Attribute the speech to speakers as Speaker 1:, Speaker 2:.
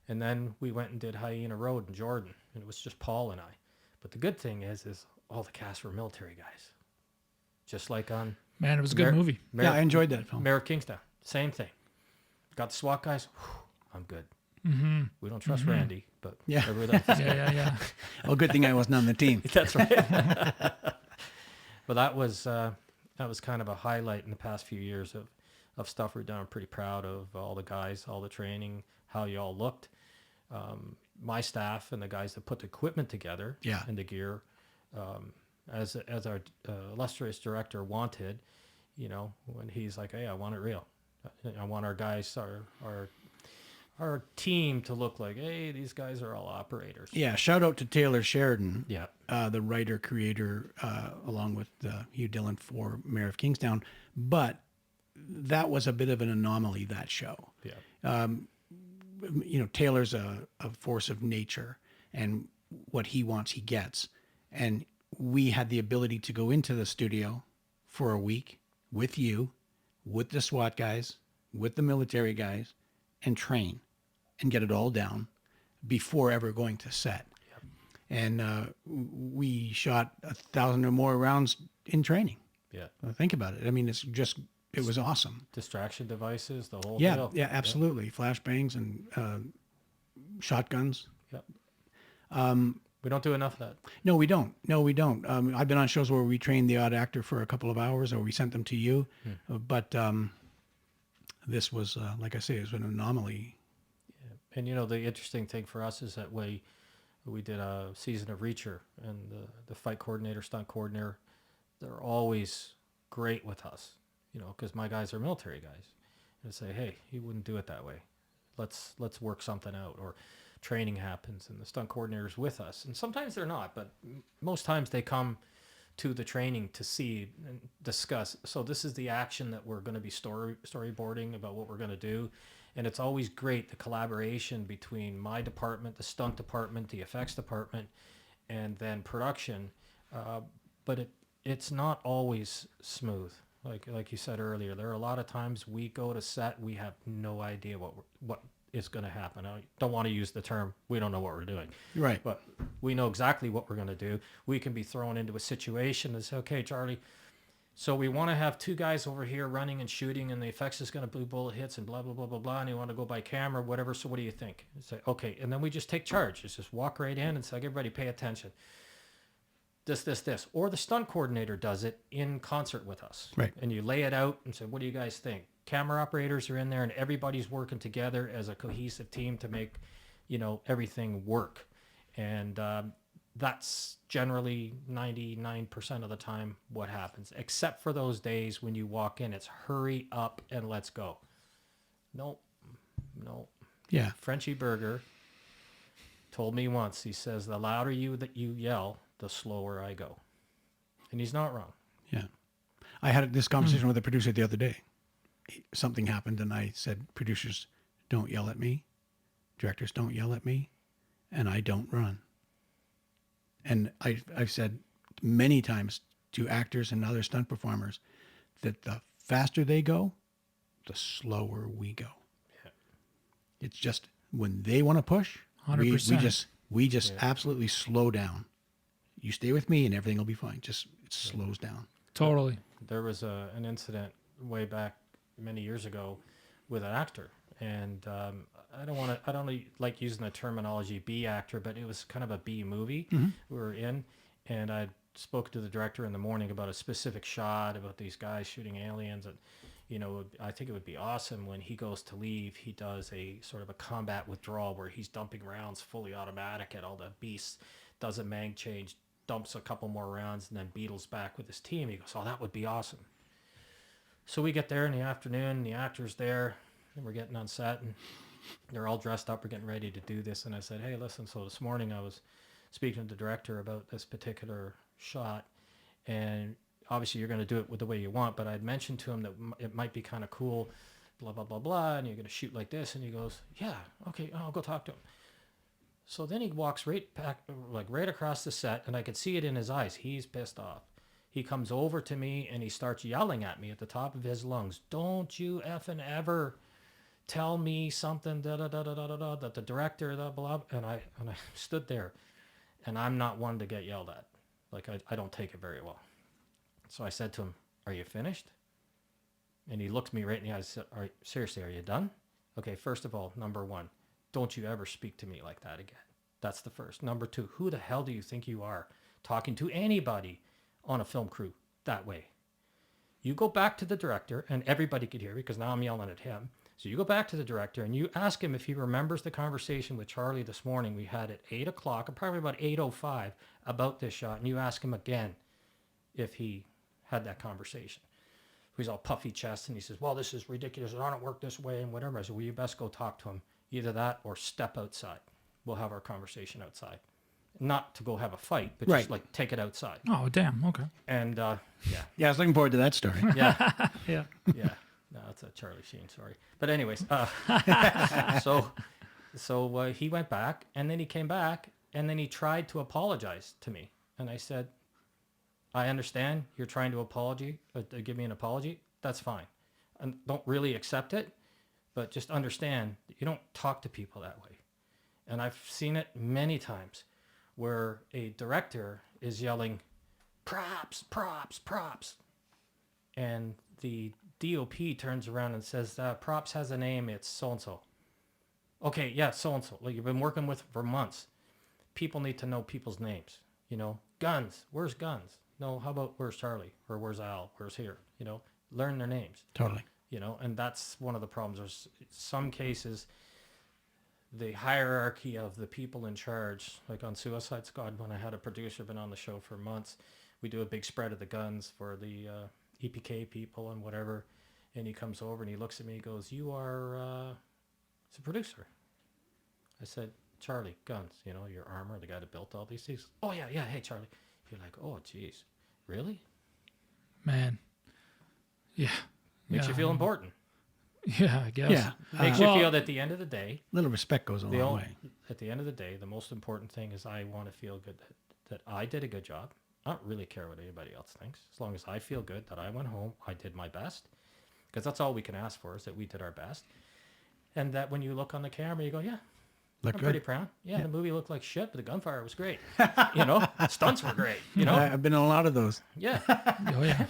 Speaker 1: And then we went and did Hyena Road in Jordan, and it was just Paul and I. But the good thing is all the cast were military guys, just like on
Speaker 2: Man, it was a good movie.
Speaker 3: Yeah, I enjoyed that film.
Speaker 1: Mayor of Kingstown. Same thing. Got the SWAT guys. Whew, I'm good.
Speaker 2: Mm-hmm.
Speaker 1: We don't trust Randy, but
Speaker 3: Yeah.
Speaker 1: everybody else is
Speaker 2: Yeah.
Speaker 3: Oh, good thing I wasn't on the team.
Speaker 1: That's right. But that was kind of a highlight in the past few years of stuff we've done. I'm pretty proud of all the guys, all the training, how you all looked. My staff and the guys that put the equipment together and the gear, as our illustrious director wanted, when he's like, hey, I want it real. I want our guys, our team to look like, hey, these guys are all operators.
Speaker 3: Yeah, shout out to Taylor Sheridan,
Speaker 1: Yeah.
Speaker 3: the writer, creator, along with Hugh Dillon for Mayor of Kingstown. But that was a bit of an anomaly, that show.
Speaker 1: Yeah.
Speaker 3: Taylor's a force of nature, and what he wants, he gets. And we had the ability to go into the studio for a week with you, with the SWAT guys, with the military guys, and train and get it all down before ever going to set.
Speaker 1: Yep.
Speaker 3: And we shot 1,000 or more rounds in training.
Speaker 1: Yeah.
Speaker 3: Think about it. I mean, it was awesome.
Speaker 1: Distraction devices, the whole
Speaker 3: Yeah,
Speaker 1: deal.
Speaker 3: yeah, absolutely. Flashbangs and shotguns.
Speaker 1: Yep. We don't do enough of that.
Speaker 3: No, we don't. I've been on shows where we trained the odd actor for a couple of hours, or we sent them to you. But this was, like I say, it was an anomaly.
Speaker 1: Yeah. And the interesting thing for us is that we did a season of Reacher, and the fight coordinator, stunt coordinator, they're always great with us, because my guys are military guys, and say, hey, you wouldn't do it that way. Let's work something out. Or training happens and the stunt coordinator's with us, and sometimes they're not, but most times they come to the training to see and discuss. So this is the action that we're going to be storyboarding about what we're going to do. And it's always great, the collaboration between my department, the stunt department, the effects department, and then production. But it's not always smooth. Like you said earlier, there are a lot of times we go to set, we have no idea what is going to happen. I don't want to use the term, we don't know what we're doing.
Speaker 3: Right.
Speaker 1: But we know exactly what we're going to do. We can be thrown into a situation and say, okay, Charlie, so we want to have two guys over here running and shooting, and the effects is going to do bullet hits and blah, blah, blah, blah, blah, and you want to go by camera, whatever, so what do you think? Say, okay, and then we just take charge. It's just walk right in and say, everybody pay attention. This. Or the stunt coordinator does it in concert with us.
Speaker 3: Right.
Speaker 1: And you lay it out and say, what do you guys think? Camera operators are in there, and everybody's working together as a cohesive team to make, everything work. And that's generally 99% of the time what happens, except for those days when you walk in, it's hurry up and let's go. Nope.
Speaker 3: Yeah.
Speaker 1: Frenchie Berger told me once, he says, the louder you yell, the slower I go. And he's not wrong.
Speaker 3: Yeah. I had this conversation with a producer the other day. Something happened, and I said, producers, don't yell at me. Directors, don't yell at me. And I don't run. And I've said many times to actors and other stunt performers that the faster they go, the slower we go. Yeah. It's just when they want to push,
Speaker 2: 100%.
Speaker 3: we just absolutely slow down. You stay with me and everything will be fine. Just it slows down.
Speaker 2: Totally.
Speaker 1: There was an incident way back many years ago with an actor, and I don't like using the terminology B actor, but it was kind of a B movie we were in, and I spoke to the director in the morning about a specific shot about these guys shooting aliens, and I think it would be awesome when he goes to leave, he does a sort of a combat withdrawal where he's dumping rounds fully automatic at all the beasts, does a mag change, dumps a couple more rounds, and then beetles back with his team. He goes, oh, that would be awesome. So we get there in the afternoon, the actor's there, and we're getting on set, and they're all dressed up. We're getting ready to do this. And I said, hey, listen, so this morning I was speaking to the director about this particular shot, and obviously you're going to do it with the way you want, but I'd mentioned to him that it might be kind of cool, blah, blah, blah, blah, and you're going to shoot like this. And he goes, yeah, okay, I'll go talk to him. So then he walks right back, like right across the set, and I could see it in his eyes. He's pissed off. He comes over to me and he starts yelling at me at the top of his lungs, don't you effing ever tell me something that the director blah, and I stood there, and I'm not one to get yelled at. Like I don't take it very well. So I said to him, "Are you finished?" And he looked me right in the eyes and said, seriously, are you done? Okay, first of all, number one, don't you ever speak to me like that again. That's the first. Number two, who the hell do you think you are talking to anybody on a film crew that way? You go back to the director, and everybody could hear me because now I'm yelling at him. So you go back to the director and you ask him if he remembers the conversation with Charlie this morning we had at 8 o'clock, or probably about 8:05, about this shot. And you ask him again if he had that conversation. He's all puffy chest and he says, well, this is ridiculous. I don't work this way and whatever. I said, well, you best go talk to him. Either that or step outside. We'll have our conversation outside. Not to go have a fight, but
Speaker 3: Right.
Speaker 1: just like take it outside.
Speaker 2: Oh, damn. Okay.
Speaker 1: And yeah.
Speaker 3: Yeah, I was looking forward to that story.
Speaker 1: Yeah.
Speaker 2: Yeah.
Speaker 1: Yeah. No, it's a Charlie Sheen story. But anyways, so he went back and then he came back and then he tried to apologize to me. And I said, I understand you're trying to give me an apology. That's fine. I don't really accept it, but just understand that you don't talk to people that way. And I've seen it many times where a director is yelling, props, props, props. And the DOP turns around and says, props has a name, it's so-and-so. Okay, yeah, so-and-so. Like you've been working with for months. People need to know people's names. You know, guns, where's guns? No, how about where's Charlie? Or where's Al? Where's here? You know, learn their names.
Speaker 3: Totally.
Speaker 1: You know, and that's one of the problems. There's some cases, the hierarchy of the people in charge, like on Suicide Squad, when I had a producer been on the show for months, we do a big spread of the guns for the EPK people and whatever. And he comes over and he looks at me, he goes, you are it's a producer. I said, Charlie, guns, you know, your armor, the guy that built all these things. Oh, yeah, hey, Charlie. You're like, oh, geez, really?
Speaker 2: Man. Yeah.
Speaker 1: Makes you feel important.
Speaker 2: Yeah, I guess.
Speaker 3: Yeah.
Speaker 1: Makes you feel that at the end of the day,
Speaker 3: Little respect goes a long way.
Speaker 1: at the end of the day, the most important thing is I want to feel good that I did a good job. I don't really care what anybody else thinks. As long as I feel good that I went home, I did my best. Because that's all we can ask for is that we did our best. And that when you look on the camera, you go, yeah,
Speaker 3: Look
Speaker 1: I'm
Speaker 3: good.
Speaker 1: pretty proud. Yeah, the movie looked like shit, but the gunfire was great. You know, stunts were great, you know?
Speaker 3: I've been in a lot of those.
Speaker 1: Yeah.
Speaker 2: Oh, yeah.